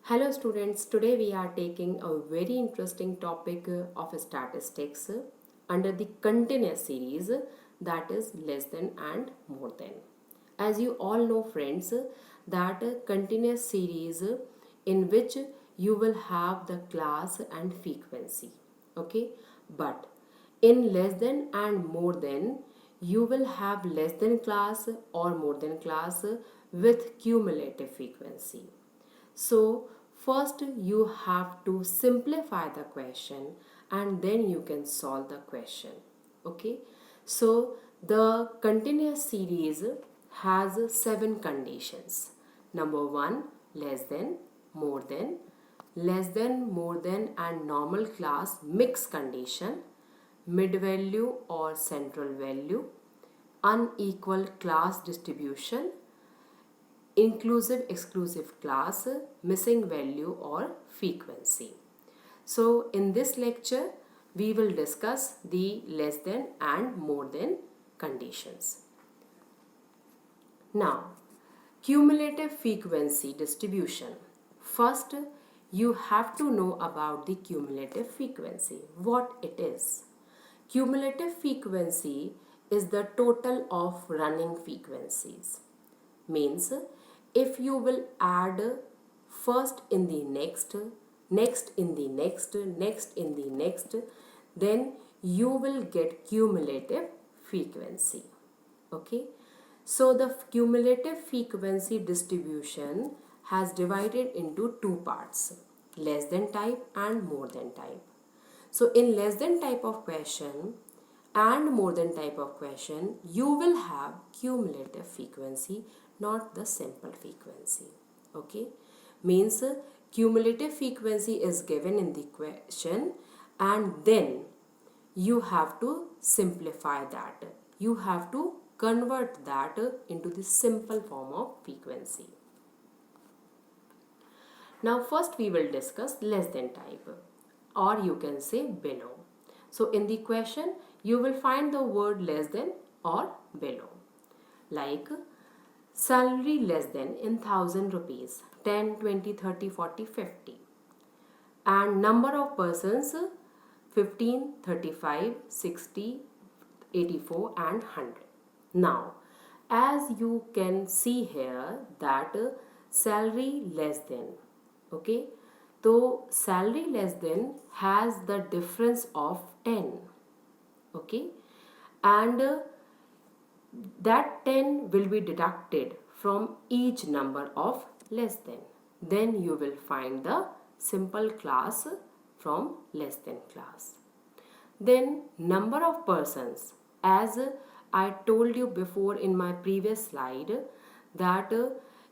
Hello students, today we are taking a very interesting topic of statistics under the continuous series that is less than and more than. As you all know friends that continuous series in which you will have the class and frequency. Okay, but in less than and more than you will have less than class or more than class with cumulative frequency. So, first you have to simplify the question and then you can solve the question. Okay, so the continuous series has 7 conditions. Number 1, less than, more than, less than, more than, and normal class mixed condition, mid value or central value, unequal class distribution, inclusive exclusive class, missing value or frequency. So in this lecture we will discuss the less than and more than conditions. Now, cumulative frequency distribution. First, you have to know about the cumulative frequency, what it is. Cumulative frequency is the total of running frequencies. Means if you will add first in the next, next in the next, next in the next, then you will get cumulative frequency. Okay, so the cumulative frequency distribution has divided into two parts, less than type and more than type. So in less than type of question and more than type of question, you will have cumulative frequency, not the simple frequency. Okay, means cumulative frequency is given in the question and then you have to simplify that. You have to convert that into the simple form of frequency. Now first we will discuss less than type, or you can say below. So in the question you will find the word less than or below, like salary less than in 1000 rupees, 10, 20, 30, 40, 50, and number of persons 15, 35, 60, 84 and 100. Now as you can see here that salary less than, okay, so salary less than has the difference of 10. Okay, and that 10 will be deducted from each number of less than. Then you will find the simple class from less than class. Then number of persons, as I told you before in my previous slide that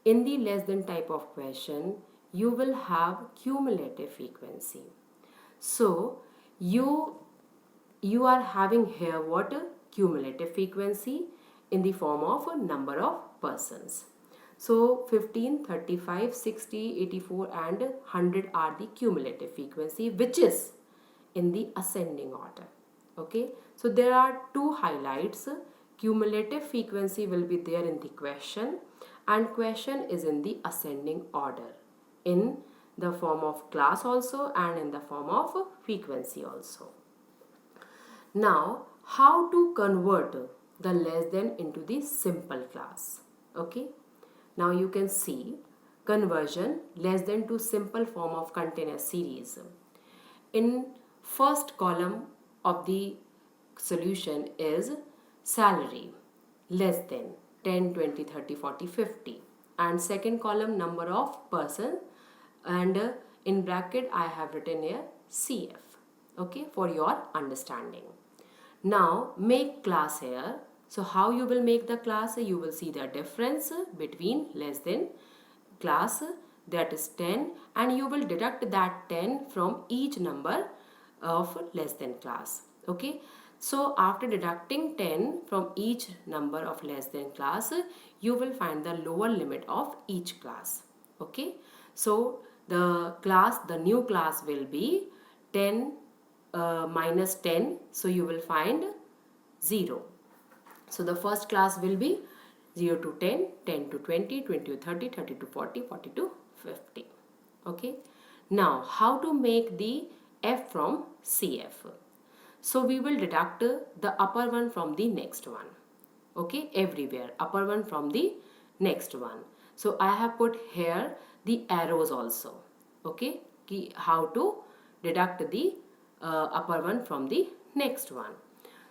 in the less than type of question you will have cumulative frequency. So you are having here what? Cumulative frequency in the form of a number of persons. So 15, 35, 60, 84 and 100 are the cumulative frequency which is in the ascending order. Okay, so there are two highlights. Cumulative frequency will be there in the question and question is in the ascending order in the form of class also and in the form of frequency also. Now how to convert the less than into the simple class? Okay, now you can see conversion less than to simple form of continuous series. In first column of the solution is salary less than 10, 20, 30, 40, 50 and second column number of person and in bracket I have written here CF, okay, for your understanding. Now make class here. So how you will make the class? You will see the difference between less than class, that is 10, and you will deduct that 10 from each number of less than class. Okay, so after deducting 10 from each number of less than class, you will find the lower limit of each class. Okay, so the new class will be 10 minus 10, so you will find 0. So the first class will be 0 to 10, 10 to 20, 20 to 30, 30 to 40, 40 to 50. Okay. Now, how to make the F from CF? So we will deduct the upper one from the next one. Okay, everywhere upper one from the next one. So I have put here the arrows also. Okay, how to deduct the upper one from the next one.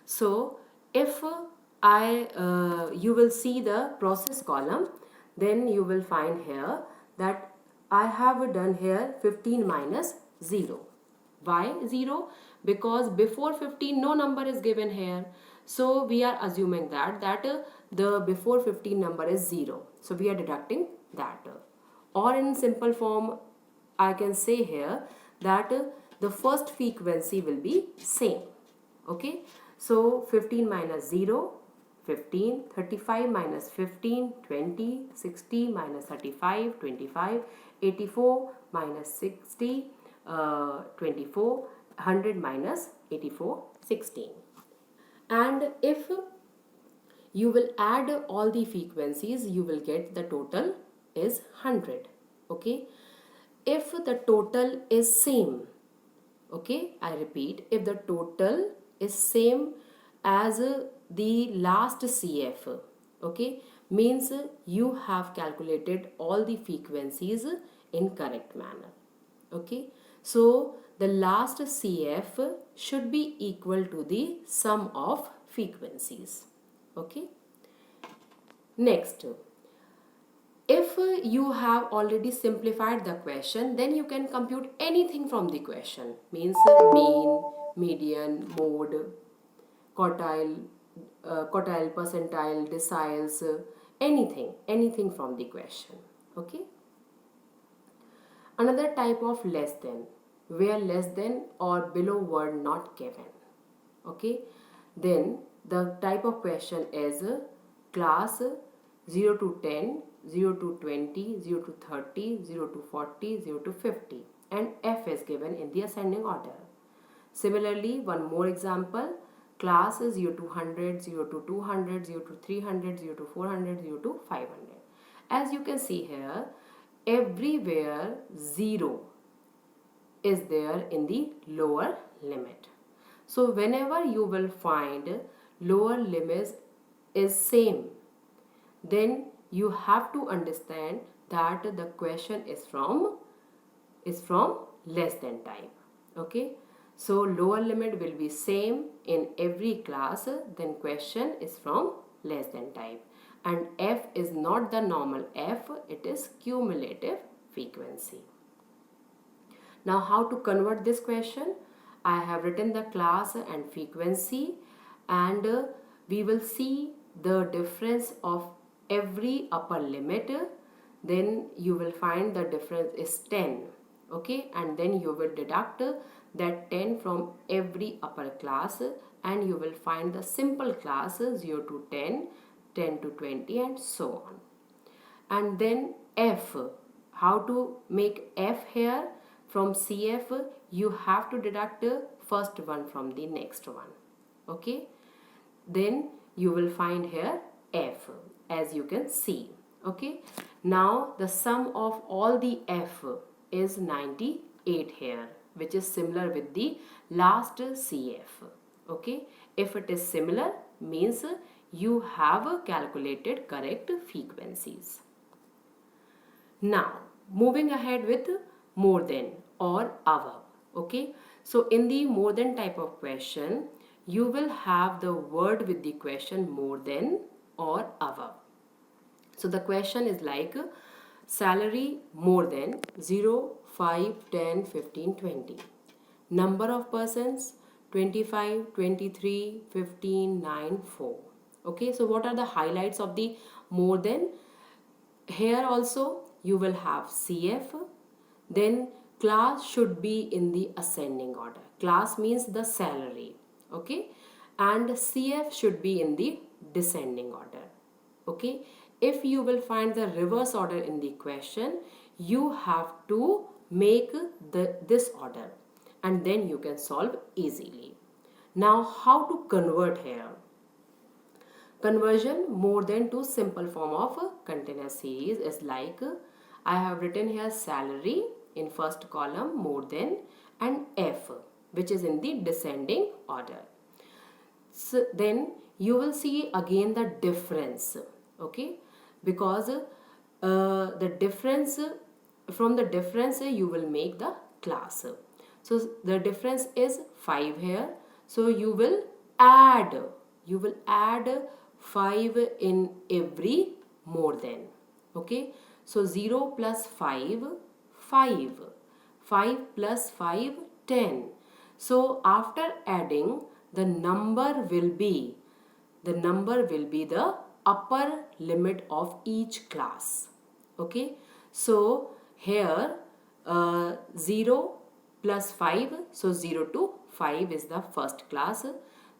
So if you will see the process column, then you will find here that I have done here 15 minus 0. Why 0? Because before 15 no number is given here. So we are assuming that the before 15 number is 0. So we are deducting that. Or in simple form, I can say here that the first frequency will be same. Okay. So 15 minus 0, 15, 35 minus 15, 20, 60 minus 35, 25, 84 minus 60, 24, 100 minus 84, 16. And if you will add all the frequencies, you will get the total is 100. Okay. If the total is same, okay, I repeat, if the total is same as the last CF, okay, means you have calculated all the frequencies in correct manner. Okay, so the last CF should be equal to the sum of frequencies. Okay, next, if you have already simplified the question, then you can compute anything from the question. Means mean, median, mode, quartile, percentile, deciles, anything from the question. Okay. Another type of less than, where less than or below word not given. Okay. Then the type of question is class 0 to 10, 0 to 20, 0 to 30, 0 to 40, 0 to 50, and F is given in the ascending order. Similarly, one more example, class 0 to 100, 0 to 200, 0 to 300, 0 to 400, 0 to 500. As you can see here, everywhere 0 is there in the lower limit. So whenever you will find lower limit is same, then you have to understand that the question is from less than type. Okay, so lower limit will be same in every class, then question is from less than type, and F is not the normal F, it is cumulative frequency. Now how to convert this question? I have written the class and frequency, and we will see the difference of every upper limit. Then you will find the difference is 10. Okay, and then you will deduct that 10 from every upper class, and you will find the simple class 0 to 10, 10 to 20, and so on. And then F, how to make F here? From CF you have to deduct first one from the next one. Okay, then you will find here F, as you can see. Okay, now the sum of all the F is 98 here, which is similar with the last CF. Okay, if it is similar, means you have calculated correct frequencies. Now moving ahead with more than or above. Okay, so in the more than type of question, you will have the word with the question more than or above. So the question is like salary more than 0, 5, 10, 15, 20. Number of persons 25, 23, 15, 9, 4. Okay, so what are the highlights of the more than? Here also you will have CF, then class should be in the ascending order. Class means the salary. Okay, and CF should be in the descending order. Okay, if you will find the reverse order in the question, you have to make this order, and then you can solve easily. Now how to convert here? Conversion more than to simple form of continuous series is like I have written here salary in first column more than and F, which is in the descending order. So then you will see again the difference, okay, because the difference, from the difference you will make the class. So the difference is 5 here, so you will add 5 in every more than, okay. So 0 plus 5, 5 plus 5, 10. So after adding, the number will be the upper limit of each class, okay. So here 0 plus 5, so 0 to 5 is the first class,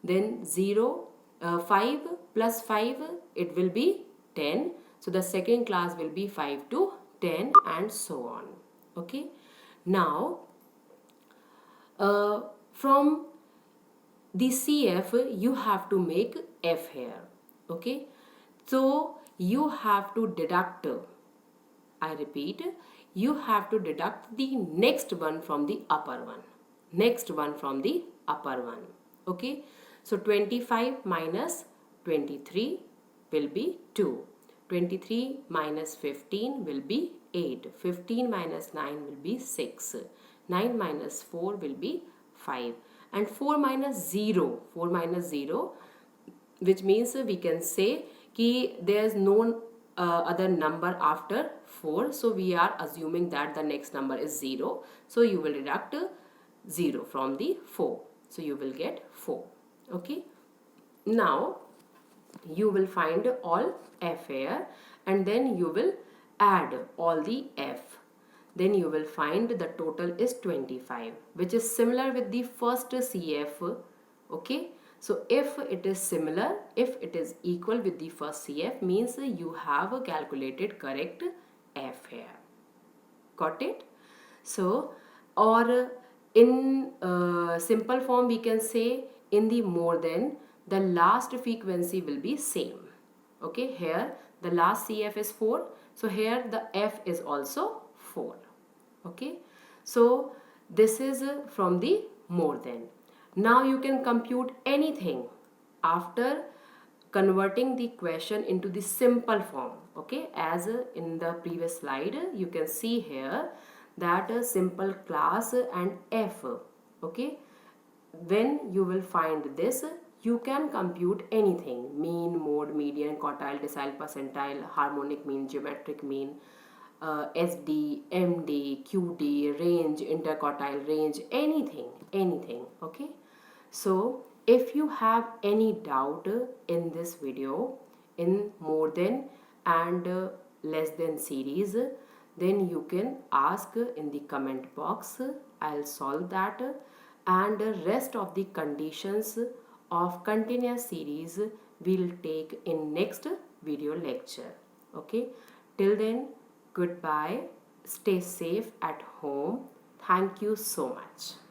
then 5 plus 5, it will be 10, so the second class will be 5 to 10 and so on, okay. Now from the CF you have to make F here, okay. So you have to deduct, I repeat, you have to deduct the next one from the upper one, okay. So 25 minus 23 will be 2, 23 minus 15 will be 8, 15 minus 9 will be 6, 9 minus 4 will be 5, and 4 minus 0, which means we can say कि there is no other number after 4, so we are assuming that the next number is 0, so you will deduct 0 from the 4, so you will get 4, okay. Now you will find all F here and then you will add all the F, then you will find the total is 25, which is similar with the first CF, okay. So if it is similar, if it is equal with the first CF, means you have calculated correct F here. Got it? So, or in simple form we can say in the more than, the last frequency will be same, okay. Here the last CF is 4, so here the F is also 4, okay. So this is from the more than. Now you can compute anything after converting the question into the simple form, okay. As in the previous slide you can see here that a simple class and F, okay. When you will find this, you can compute anything: mean, mode, median, quartile, decile, percentile, harmonic mean, geometric mean, SD, MD, QD, range, interquartile range, anything, okay. So if you have any doubt in this video in more than and less than series, then you can ask in the comment box, I'll solve that, and rest of the conditions of continuous series we'll take in next video lecture, okay. Till then, goodbye, stay safe at home, thank you so much.